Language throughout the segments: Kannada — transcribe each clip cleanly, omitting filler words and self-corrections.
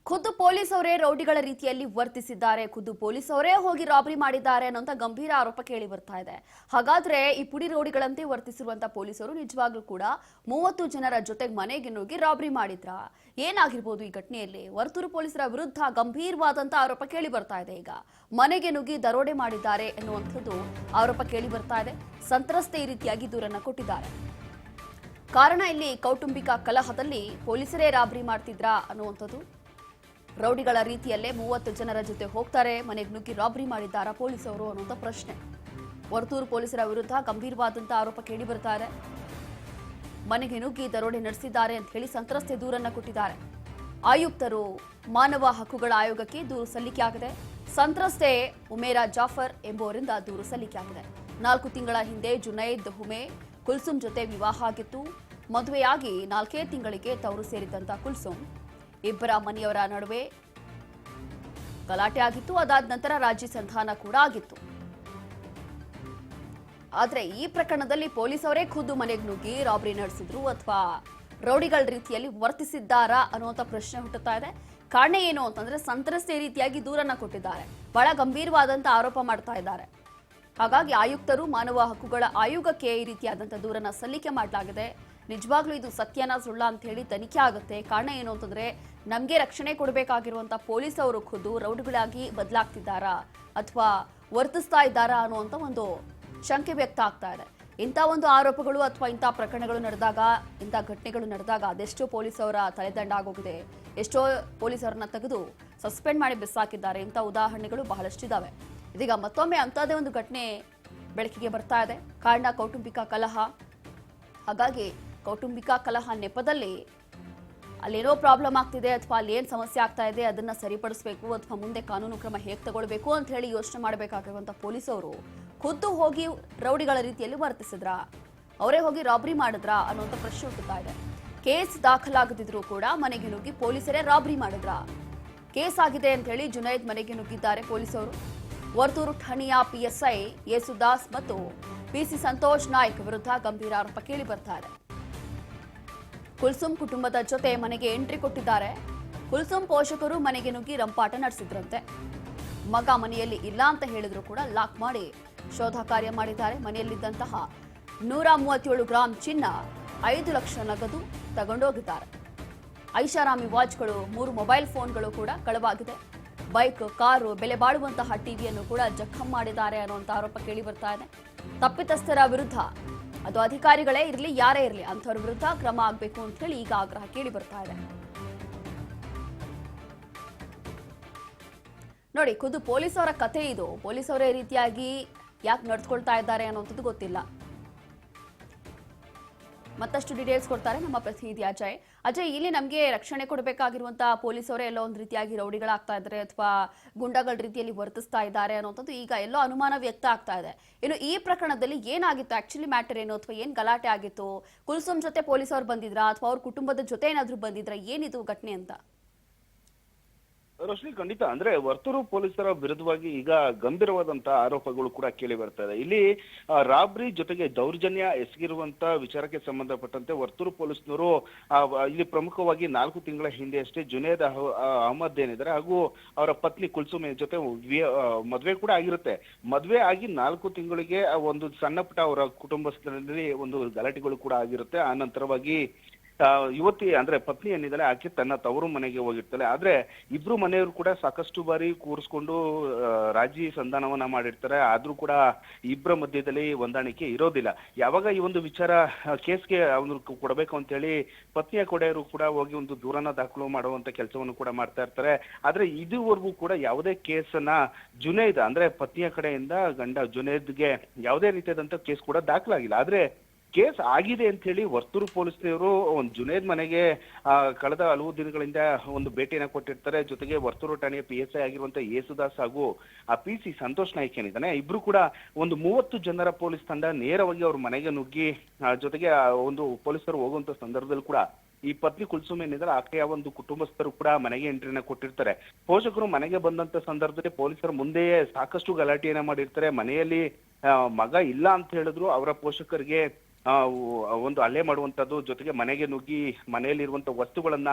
ಖುದ್ದು ಪೊಲೀಸ್ ಅವರೇ ರೌಡಿಗಳ ರೀತಿಯಲ್ಲಿ ವರ್ತಿಸಿದ್ದಾರೆ, ಖುದ್ದು ಪೊಲೀಸ್ ಅವರೇ ಹೋಗಿ ರಾಬರಿ ಮಾಡಿದ್ದಾರೆ ಅನ್ನೋಂಥ ಗಂಭೀರ ಆರೋಪ ಕೇಳಿ ಬರ್ತಾ ಇದೆ. ಹಾಗಾದ್ರೆ ಈ ಪುಡಿ ರೌಡಿಗಳಂತೆ ವರ್ತಿಸಿರುವಂತ ಪೊಲೀಸರು ನಿಜವಾಗ್ಲೂ ಕೂಡ 30 ಜನರ ಜೊತೆಗೆ ಮನೆಗೆ ನುಗ್ಗಿ ರಾಬರಿ ಮಾಡಿದ್ರ? ಏನಾಗಿರ್ಬೋದು ಈ ಘಟನೆಯಲ್ಲಿ? ವರ್ತೂರು ಪೊಲೀಸರ ವಿರುದ್ಧ ಗಂಭೀರವಾದಂತ ಆರೋಪ ಕೇಳಿ ಬರ್ತಾ ಇದೆ. ಈಗ ಮನೆಗೆ ನುಗ್ಗಿ ದರೋಡೆ ಮಾಡಿದ್ದಾರೆ ಎನ್ನುವಂಥದ್ದು ಆರೋಪ ಕೇಳಿ ಬರ್ತಾ ಇದೆ. ಸಂತ್ರಸ್ತೆ ಈ ರೀತಿಯಾಗಿ ದೂರನ್ನ ಕೊಟ್ಟಿದ್ದಾರೆ. ಕಾರಣ ಇಲ್ಲಿ ಕೌಟುಂಬಿಕ ಕಲಹದಲ್ಲಿ ಪೊಲೀಸರೇ ರಾಬರಿ ಮಾಡ್ತಿದ್ರಾ ಅನ್ನುವಂಥದ್ದು. ರೌಡಿಗಳ ರೀತಿಯಲ್ಲೇ 30 ಜನರ ಜೊತೆ ಹೋಗ್ತಾರೆ, ಮನೆಗೆ ನುಗ್ಗಿ ರಾಬರಿ ಮಾಡಿದ್ದಾರಾ ಪೊಲೀಸರು ಅನ್ನುವಂಥ ಪ್ರಶ್ನೆ. ವರ್ತೂರು ಪೊಲೀಸರ ವಿರುದ್ಧ ಗಂಭೀರವಾದಂಥ ಆರೋಪ ಕೇಳಿ ಬರ್ತಾ ಇದೆ. ಮನೆಗೆ ನುಗ್ಗಿ ದರೋಡೆ ನಡೆಸಿದ್ದಾರೆ ಅಂತ ಹೇಳಿ ಸಂತ್ರಸ್ತೆ ದೂರನ್ನ ಕೊಟ್ಟಿದ್ದಾರೆ. ಆಯುಕ್ತರು ಮಾನವ ಹಕ್ಕುಗಳ ಆಯೋಗಕ್ಕೆ ದೂರು ಸಲ್ಲಿಕೆಯಾಗಿದೆ. ಸಂತ್ರಸ್ತೆ ಉಮೇರಾ ಜಾಫರ್ ಎಂಬುವರಿಂದ ದೂರು ಸಲ್ಲಿಕೆಯಾಗಿದೆ. 4 ತಿಂಗಳ ಹಿಂದೆ ಜುನೈದ್ ಹುಮೆ ಕುಲ್ಸುಮ್ ಜೊತೆ ವಿವಾಹ ಆಗಿತ್ತು. ಮದುವೆಯಾಗಿ 4 ತಿಂಗಳಿಗೆ ತವರು ಸೇರಿದಂತ ಕುಲ್ಸುಮ್ ಇಬ್ಬರ ಮನೆಯವರ ನಡುವೆ ಗಲಾಟೆ ಆಗಿತ್ತು. ಅದಾದ ನಂತರ ರಾಜಿ ಸಂಧಾನ ಕೂಡ ಆಗಿತ್ತು. ಆದ್ರೆ ಈ ಪ್ರಕರಣದಲ್ಲಿ ಪೊಲೀಸ್ ಅವರೇ ಖುದ್ದು ಮನೆಗೆ ನುಗ್ಗಿ ರಾಬರಿ ನಡೆಸಿದ್ರು ಅಥವಾ ರೌಡಿಗಳ ರೀತಿಯಲ್ಲಿ ವರ್ತಿಸಿದ್ದಾರಾ ಅನ್ನುವಂಥ ಪ್ರಶ್ನೆ ಹುಟ್ಟುತ್ತಾ ಇದೆ. ಕಾರಣ ಏನು ಅಂತಂದ್ರೆ ಸಂತ್ರಸ್ತೆ ರೀತಿಯಾಗಿ ದೂರನ್ನ ಕೊಟ್ಟಿದ್ದಾರೆ, ಬಹಳ ಗಂಭೀರವಾದಂತ ಆರೋಪ ಮಾಡ್ತಾ ಇದ್ದಾರೆ. ಹಾಗಾಗಿ ಆಯುಕ್ತರು ಮಾನವ ಹಕ್ಕುಗಳ ಆಯೋಗಕ್ಕೆ ಈ ರೀತಿಯಾದಂಥ ದೂರನ್ನ ಸಲ್ಲಿಕೆ ಮಾಡಲಾಗಿದೆ. ನಿಜವಾಗ್ಲೂ ಇದು ಸತ್ಯನ ಸುಳ್ಳ ಅಂತ ಹೇಳಿ ತನಿಖೆ ಆಗುತ್ತೆ. ಕಾರಣ ಏನು ಅಂತಂದ್ರೆ ನಮಗೆ ರಕ್ಷಣೆ ಕೊಡಬೇಕಾಗಿರುವಂತ ಪೊಲೀಸ್ ಅವರು ಖುದ್ದು ರೌಡಿಗಳಾಗಿ ಬದಲಾಗ್ತಿದ್ದಾರಾ ಅಥವಾ ವರ್ತಿಸ್ತಾ ಇದ್ದಾರಾ ಅನ್ನುವಂಥ ಒಂದು ಶಂಕೆ ವ್ಯಕ್ತ ಆಗ್ತಾ ಇದೆ. ಇಂಥ ಒಂದು ಆರೋಪಗಳು ಅಥವಾ ಇಂಥ ಪ್ರಕರಣಗಳು ನಡೆದಾಗ, ಇಂಥ ಘಟನೆಗಳು ನಡೆದಾಗ ಅದೆಷ್ಟೋ ಪೊಲೀಸ್ ಅವರ ತಲೆದಂಡ ಆಗೋಗಿದೆ. ಎಷ್ಟೋ ಪೊಲೀಸರನ್ನ ತೆಗೆದು ಸಸ್ಪೆಂಡ್ ಮಾಡಿ ಬಿಸಾಕಿದ್ದಾರೆ. ಇಂಥ ಉದಾಹರಣೆಗಳು ಬಹಳಷ್ಟಿದ್ದಾವೆ. ಇದೀಗ ಮತ್ತೊಮ್ಮೆ ಅಂಥದ್ದೇ ಒಂದು ಘಟನೆ ಬೆಳಕಿಗೆ ಬರ್ತಾ ಇದೆ. ಕಾರಣ ಕೌಟುಂಬಿಕ ಕಲಹ. ಹಾಗಾಗಿ ಕೌಟುಂಬಿಕ ಕಲಹ ನೆಪದಲ್ಲಿ ಅಲ್ಲೇನೋ ಪ್ರಾಬ್ಲಮ್ ಆಗ್ತಿದೆ ಅಥವಾ ಅಲ್ಲಿ ಏನು ಸಮಸ್ಯೆ ಆಗ್ತಾ ಇದೆ ಅದನ್ನ ಸರಿಪಡಿಸಬೇಕು ಅಥವಾ ಮುಂದೆ ಕಾನೂನು ಕ್ರಮ ಹೇಗೆ ತಗೊಳ್ಬೇಕು ಅಂತ ಹೇಳಿ ಯೋಚನೆ ಮಾಡಬೇಕಾಗಿರುವಂಥ ಪೊಲೀಸವರು ಖುದ್ದು ಹೋಗಿ ರೌಡಿಗಳ ರೀತಿಯಲ್ಲಿ ವರ್ತಿಸಿದ್ರಾ, ಅವರೇ ಹೋಗಿ ರಾಬರಿ ಮಾಡಿದ್ರಾ ಅನ್ನುವಂಥ ಪ್ರಶ್ನೆ ಹುಟ್ಟುತ್ತಾ ಇದೆ. ಕೇಸ್ ದಾಖಲಾಗದಿದ್ರೂ ಕೂಡ ಮನೆಗೆ ನುಗ್ಗಿ ಪೊಲೀಸರೇ ರಾಬರಿ ಮಾಡಿದ್ರಾ? ಕೇಸ್ ಆಗಿದೆ ಅಂತ ಹೇಳಿ ಜುನೈದ್ ಮನೆಗೆ ನುಗ್ಗಿದ್ದಾರೆ ಪೊಲೀಸರು. ವರ್ತೂರು ಠಾಣೆಯ ಪಿಎಸ್ಐ ಯೇಸುದಾಸ್ ಮತ್ತು ಪಿಸಿ ಸಂತೋಷ್ ನಾಯ್ಕ್ ವಿರುದ್ಧ ಗಂಭೀರ ಆರೋಪ ಕೇಳಿ ಬರ್ತಾ ಇದೆ. ಕುಲ್ಸುಮ್ ಕುಟುಂಬದ ಜೊತೆ ಮನೆಗೆ ಎಂಟ್ರಿ ಕೊಟ್ಟಿದ್ದಾರೆ. ಕುಲ್ಸುಮ್ ಪೋಷಕರು ಮನೆಗೆ ನುಗ್ಗಿ ರಂಪಾಟ ನಡೆಸಿದ್ರಂತೆ. ಮಗ ಮನೆಯಲ್ಲಿ ಇಲ್ಲ ಅಂತ ಹೇಳಿದ್ರು ಕೂಡ ಲಾಕ್ ಮಾಡಿ ಶೋಧ ಕಾರ್ಯ ಮಾಡಿದ್ದಾರೆ. ಮನೆಯಲ್ಲಿದ್ದಂತಹ 137 ಗ್ರಾಂ ಚಿನ್ನ, 5 ಲಕ್ಷ ನಗದು ತಗೊಂಡೋಗಿದ್ದಾರೆ. ಐಷಾರಾಮಿ ವಾಚ್ಗಳು, 3 ಮೊಬೈಲ್ ಫೋನ್ಗಳು ಕೂಡ ಕಳವಾಗಿದೆ. ಬೈಕ್, ಕಾರು, ಬೆಲೆ ಬಾಳುವಂತಹ ಟಿವಿಯನ್ನು ಕೂಡ ಜಖಂ ಮಾಡಿದ್ದಾರೆ ಅನ್ನುವಂಥ ಆರೋಪ ಕೇಳಿ ಬರ್ತಾ ಇದೆ. ತಪ್ಪಿತಸ್ಥರ ವಿರುದ್ಧ, ಅದು ಅಧಿಕಾರಿಗಳೇ ಇರಲಿ ಯಾರೇ ಇರಲಿ, ಅಂಥವ್ರ ವಿರುದ್ಧ ಕ್ರಮ ಆಗಬೇಕು ಅಂತ ಹೇಳಿ ಈಗ ಆಗ್ರಹ ಕೇಳಿ ಬರ್ತಾ ಇದೆ. ನೋಡಿ, ಖುದ್ದು ಪೊಲೀಸ್ ಅವರ ಕಥೆ ಇದು. ಪೊಲೀಸ್ ಅವರೇ ರೀತಿಯಾಗಿ ಯಾಕೆ ನಡ್ಸ್ಕೊಳ್ತಾ ಇದ್ದಾರೆ ಅನ್ನೋಂಥದ್ದು ಗೊತ್ತಿಲ್ಲ. ಮತ್ತಷ್ಟು ಡೀಟೇಲ್ಸ್ ಕೊಡ್ತಾರೆ ನಮ್ಮ ಪ್ರತಿನಿಧಿ ಅಜಯ್. ಅಜಯ್, ಇಲ್ಲಿ ನಮಗೆ ರಕ್ಷಣೆ ಕೊಡಬೇಕಾಗಿರುವಂತಹ ಪೊಲೀಸ್ ಅವರೇ ಎಲ್ಲೋ ಒಂದು ರೀತಿಯಾಗಿ ರೌಡಿಗಳಾಗ್ತಾ ಇದ್ದಾರೆ ಅಥವಾ ಗುಂಡಾಗಳ ರೀತಿಯಲ್ಲಿ ವರ್ತಿಸ್ತಾ ಇದ್ದಾರೆ ಅನ್ನೋಂಥದ್ದು ಈಗ ಎಲ್ಲೋ ಅನುಮಾನ ವ್ಯಕ್ತ ಆಗ್ತಾ ಇದೆ. ಇನ್ನು ಈ ಪ್ರಕರಣದಲ್ಲಿ ಏನಾಗಿತ್ತು, ಆಕ್ಚುಲಿ ಮ್ಯಾಟರ್ ಏನು ಅಥವಾ ಏನ್ ಗಲಾಟೆ ಆಗಿತ್ತು? ಕುಲ್ಸುಮ್ ಜೊತೆ ಪೊಲೀಸ್ ಅವ್ರು ಬಂದಿದ್ರಾ ಅಥವಾ ಅವ್ರ ಕುಟುಂಬದ ಜೊತೆ ಏನಾದ್ರು ಬಂದಿದ್ರಾ? ಏನಿದು ಘಟನೆ ಅಂತ? ರೋಶ್ನಿ, ಖಂಡಿತ. ಅಂದ್ರೆ ವರ್ತೂರು ಪೊಲೀಸರ ವಿರುದ್ಧವಾಗಿ ಈಗ ಗಂಭೀರವಾದಂತಹ ಆರೋಪಗಳು ಕೂಡ ಕೇಳಿ ಬರ್ತಾ ಇದೆ. ಇಲ್ಲಿ ರಾಬ್ರಿ ಜೊತೆಗೆ ದೌರ್ಜನ್ಯ ಎಸಗಿರುವಂತ ವಿಚಾರಕ್ಕೆ ಸಂಬಂಧಪಟ್ಟಂತೆ ವರ್ತೂರು ಪೊಲೀಸ್ನವರು ಇಲ್ಲಿ ಪ್ರಮುಖವಾಗಿ 4 ತಿಂಗಳ ಹಿಂದೆ ಅಷ್ಟೇ ಜುನೇದ್ ಅಹಮದ್ ಏನಿದ್ದಾರೆ ಹಾಗೂ ಅವರ ಪತ್ನಿ ಕುಲ್ಸುಮ್ ಜೊತೆ ಮದುವೆ ಕೂಡ ಆಗಿರುತ್ತೆ. ಮದುವೆ ಆಗಿ 4 ತಿಂಗಳಿಗೆ ಒಂದು ಸಣ್ಣ ಪುಟ್ಟ ಅವರ ಕುಟುಂಬಸ್ಥರಲ್ಲಿ ಒಂದು ಗಲಾಟೆಗಳು ಕೂಡ ಆಗಿರುತ್ತೆ. ಆ ನಂತರವಾಗಿ ಯುವತಿ ಅಂದ್ರೆ ಪತ್ನಿ ಏನಿದ್ದಾಳೆ ಆಕೆ ತನ್ನ ತವರು ಮನೆಗೆ ಹೋಗಿರ್ತಾಳೆ. ಆದ್ರೆ ಇಬ್ರು ಮನೆಯವರು ಕೂಡ ಸಾಕಷ್ಟು ಬಾರಿ ಕೂರಿಸ್ಕೊಂಡು ರಾಜಿ ಸಂಧಾನವನ್ನ ಮಾಡಿರ್ತಾರೆ. ಆದ್ರೂ ಕೂಡ ಇಬ್ಬರ ಮಧ್ಯದಲ್ಲಿ ಹೊಂದಾಣಿಕೆ ಇರೋದಿಲ್ಲ. ಯಾವಾಗ ಈ ಒಂದು ವಿಚಾರ ಕೇಸ್ಗೆ ಅವ್ರು ಕೊಡಬೇಕು ಅಂತ ಹೇಳಿ ಪತ್ನಿಯ ಕಡೆಯವರು ಕೂಡ ಹೋಗಿ ಒಂದು ದೂರನ್ನ ದಾಖಲು ಮಾಡುವಂತ ಕೆಲಸವನ್ನು ಕೂಡ ಮಾಡ್ತಾ ಇರ್ತಾರೆ. ಆದ್ರೆ ಇದುವರೆಗೂ ಕೂಡ ಯಾವುದೇ ಕೇಸನ್ನ ಜುನೈದ್ ಅಂದ್ರೆ ಪತ್ನಿಯ ಕಡೆಯಿಂದ ಗಂಡ ಜುನೈದ್ಗೆ ಯಾವುದೇ ರೀತಿಯಾದಂತ ಕೇಸ್ ಕೂಡ ದಾಖಲಾಗಿಲ್ಲ. ಆದ್ರೆ ಕೇಸ್ ಆಗಿದೆ ಅಂತ ಹೇಳಿ ವರ್ತೂರು ಪೊಲೀಸರು ಒಂದು ಜುನೈದ್ ಮನೆಗೆ ಕಳೆದ ಹಲವು ದಿನಗಳಿಂದ ಒಂದು ಭೇಟಿಯನ್ನ ಕೊಟ್ಟಿರ್ತಾರೆ. ಜೊತೆಗೆ ವರ್ತೂರು ಠಾಣೆಯ PSI ಆಗಿರುವಂತಹ ಯೇಸುದಾಸ್ ಹಾಗೂ ಆ PC ಸಂತೋಷ್ ನಾಯ್ಕ್ ಏನಿದ್ದಾನೆ, ಇಬ್ರು ಕೂಡ ಒಂದು 30 ಜನರ ಪೊಲೀಸ್ ತಂಡ ನೇರವಾಗಿ ಅವ್ರ ಮನೆಗೆ ನುಗ್ಗಿ ಜೊತೆಗೆ ಒಂದು ಪೊಲೀಸರು ಹೋಗುವಂತ ಸಂದರ್ಭದಲ್ಲಿ ಕೂಡ ಈ ಪತ್ನಿ ಕುಲ್ಸುಮ್ ಏನಿದ್ರೆ ಆಕೆಯ ಒಂದು ಕುಟುಂಬಸ್ಥರು ಕೂಡ ಮನೆಗೆ ಎಂಟ್ರಿನ ಕೊಟ್ಟಿರ್ತಾರೆ. ಪೋಷಕರು ಮನೆಗೆ ಬಂದಂತ ಸಂದರ್ಭದಲ್ಲಿ ಪೊಲೀಸರ ಮುಂದೆಯೇ ಸಾಕಷ್ಟು ಗಲಾಟೆಯನ್ನ ಮಾಡಿರ್ತಾರೆ. ಮನೆಯಲ್ಲಿ ಮಗ ಇಲ್ಲ ಅಂತ ಹೇಳಿದ್ರು ಅವರ ಪೋಷಕರಿಗೆ ಒಂದು ಹಲ್ಲೆ ಮಾಡುವಂತದ್ದು, ಜೊತೆಗೆ ಮನೆಗೆ ನುಗ್ಗಿ ಮನೆಯಲ್ಲಿರುವಂತ ವಸ್ತುಗಳನ್ನ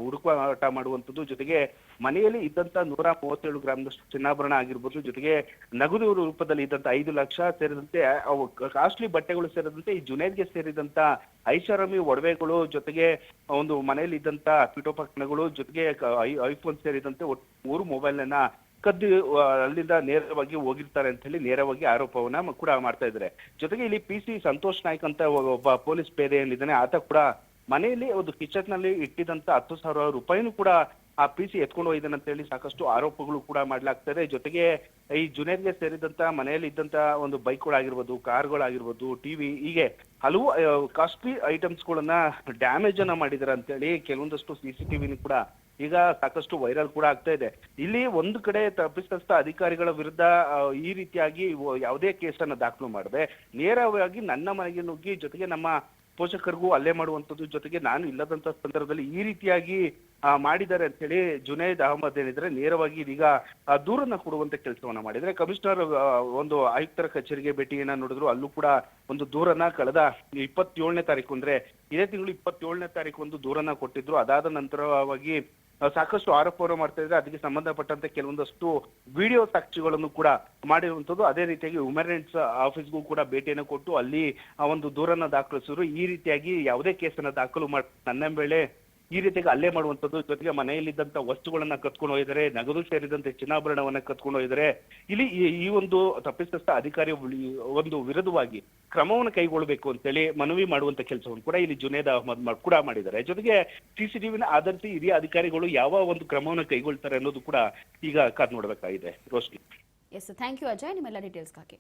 ಹುಡುಕಾಟ ಮಾಡುವಂತದ್ದು, ಜೊತೆಗೆ ಮನೆಯಲ್ಲಿ ಇದ್ದಂತ 137 ಗ್ರಾಮ್ನಷ್ಟು ಚಿನ್ನಾಭರಣ ಆಗಿರ್ಬೋದು, ಜೊತೆಗೆ ನಗದು ರೂಪದಲ್ಲಿ ಇದ್ದಂತ 5 ಲಕ್ಷ ಸೇರಿದಂತೆ ಅವು ಕಾಸ್ಟ್ಲಿ ಬಟ್ಟೆಗಳು ಸೇರಿದಂತೆ ಈ ಜುನೇದ್ಗೆ ಸೇರಿದಂತ ಐಷಾರಾಮಿ ಒಡವೆಗಳು, ಜೊತೆಗೆ ಒಂದು ಮನೆಯಲ್ಲಿ ಇದ್ದಂತ ಪೀಠೋಪಕರಣಗಳು, ಜೊತೆಗೆ ಐಫೋನ್ ಸೇರಿದಂತೆ 3 ಮೊಬೈಲ್ ನ ಕದ್ದು ಅಲ್ಲಿಂದ ನೇರವಾಗಿ ಹೋಗಿರ್ತಾರೆ ಅಂತ ಹೇಳಿ ನೇರವಾಗಿ ಆರೋಪವನ್ನ ಕೂಡ ಮಾಡ್ತಾ ಇದ್ದಾರೆ. ಜೊತೆಗೆ ಇಲ್ಲಿ PC ಸಂತೋಷ್ ನಾಯ್ಕ್ ಅಂತ ಒಬ್ಬ ಪೊಲೀಸ್ ಪೇದೆ ಏನಿದ್ದಾನೆ, ಆತ ಕೂಡ ಮನೆಯಲ್ಲಿ ಒಂದು ಕಿಚನ್ ನಲ್ಲಿ ಇಟ್ಟಿದಂತ 10,000 ರೂಪಾಯಿನೂ ಕೂಡ ಆ PC ಎತ್ಕೊಂಡು ಹೋಗಿದ್ದಾನೆ ಅಂತ ಹೇಳಿ ಸಾಕಷ್ಟು ಆರೋಪಗಳು ಕೂಡ ಮಾಡ್ಲಾಗ್ತಾ ಇದೆ. ಜೊತೆಗೆ ಈ ಜುನೇದ್ಗೆ ಸೇರಿದಂತ ಮನೆಯಲ್ಲಿ ಇದ್ದಂತ ಒಂದು ಬೈಕ್ಗಳಾಗಿರ್ಬೋದು, ಕಾರ್ಗಳಾಗಿರ್ಬೋದು, ಟಿವಿ, ಹೀಗೆ ಹಲವು ಕಾಸ್ಟ್ಲಿ ಐಟಮ್ಸ್ ಗಳನ್ನ ಡ್ಯಾಮೇಜ್ ಅನ್ನ ಮಾಡಿದಾರೆ ಅಂತ ಹೇಳಿ ಕೆಲವೊಂದಷ್ಟು CCTV ಕೂಡ ಈಗ ಸಾಕಷ್ಟು ವೈರಲ್ ಕೂಡ ಆಗ್ತಾ ಇದೆ. ಇಲ್ಲಿ ಒಂದು ಕಡೆ ತಪ್ಪಿತಸ್ಥ ಅಧಿಕಾರಿಗಳ ವಿರುದ್ಧ ಈ ರೀತಿಯಾಗಿ ಯಾವುದೇ ಕೇಸನ್ನ ದಾಖಲು ಮಾಡದೆ ನೇರವಾಗಿ ನನ್ನ ಮನೆಗೆ ನುಗ್ಗಿ, ಜೊತೆಗೆ ನಮ್ಮ ಪೋಷಕರಿಗೂ ಹಲ್ಲೆ ಮಾಡುವಂತದ್ದು, ಜೊತೆಗೆ ನಾನು ಇಲ್ಲದಂತ ಸಂದರ್ಭದಲ್ಲಿ ಈ ರೀತಿಯಾಗಿ ಮಾಡಿದ್ದಾರೆ ಅಂತ ಹೇಳಿ ಜುನೈದ್ ಅಹಮದ್ ಏನಿದ್ರೆ ನೇರವಾಗಿ ಇದೀಗ ದೂರನ್ನ ಕೊಡುವಂತ ಕೆಲಸವನ್ನ ಮಾಡಿದ್ರೆ. ಕಮಿಷನರ್ ಒಂದು ಆಯುಕ್ತರ ಕಚೇರಿಗೆ ಭೇಟಿಯನ್ನ ನೋಡಿದ್ರು, ಅಲ್ಲೂ ಕೂಡ ಒಂದು ದೂರನ್ನ ಕಳೆದ 27ನೇ ತಾರೀಕು ಅಂದ್ರೆ ಇದೇ ತಿಂಗಳು 27ನೇ ತಾರೀಕು ಒಂದು ದೂರನ್ನ ಕೊಟ್ಟಿದ್ರು. ಅದಾದ ನಂತರವಾಗಿ ಸಾಕಷ್ಟು ಆರೋಪವನ್ನು ಮಾಡ್ತಾ ಇದ್ರೆ ಅದಕ್ಕೆ ಸಂಬಂಧಪಟ್ಟಂತೆ ಕೆಲವೊಂದಷ್ಟು ವಿಡಿಯೋ ಸಾಕ್ಷಿಗಳನ್ನು ಕೂಡ ಮಾಡಿರುವಂತದ್ದು. ಅದೇ ರೀತಿಯಾಗಿ ವುಮೆನ್ ರೈಟ್ಸ್ ಆಫೀಸ್ಗೂ ಕೂಡ ಭೇಟಿಯನ್ನು ಕೊಟ್ಟು ಅಲ್ಲಿ ಆ ಒಂದು ದೂರನ್ನ ದಾಖಲಿಸಿದ್ರು. ಈ ರೀತಿಯಾಗಿ ಯಾವುದೇ ಕೇಸನ್ನ ದಾಖಲು ಮಾಡಿ ನನ್ನ ಮೇಲೆ ಈ ರೀತಿಯಾಗಿ ಹಲ್ಲೆ ಮಾಡುವಂತದ್ದು, ಜೊತೆಗೆ ಮನೆಯಲ್ಲಿದ್ದಂತ ವಸ್ತುಗಳನ್ನ ಕತ್ಕೊಂಡು ಹೋಗಿದ್ದಾರೆ, ನಗದು ಸೇರಿದಂತೆ ಚಿನ್ನಾಭರಣವನ್ನ ಕತ್ಕೊಂಡು ಹೋಗಿದ್ದಾರೆ. ಇಲ್ಲಿ ಈ ಒಂದು ತಪ್ಪಿತಸ್ಥ ಅಧಿಕಾರಿ ಒಂದು ವಿರುದ್ಧವಾಗಿ ಕ್ರಮವನ್ನು ಕೈಗೊಳ್ಳಬೇಕು ಅಂತೇಳಿ ಮನವಿ ಮಾಡುವಂತ ಕೆಲಸವನ್ನು ಕೂಡ ಇಲ್ಲಿ ಜುನೇದ್ ಅಹಮದ್ ಕೂಡ ಮಾಡಿದ್ದಾರೆ. ಜೊತೆಗೆ CCTVನ ಆಧರಿಸಿ ಹಿರಿಯ ಅಧಿಕಾರಿಗಳು ಯಾವ ಒಂದು ಕ್ರಮವನ್ನು ಕೈಗೊಳ್ತಾರೆ ಅನ್ನೋದು ಕೂಡ ಈಗ ಕಾದ್ ನೋಡ್ಬೇಕಾಗಿದೆ. Roshni. Yes, thank you Ajay, ನಿಮ್ಮೆಲ್ಲ ಡೀಟೇಲ್ಸ್ಗಾಗಿ.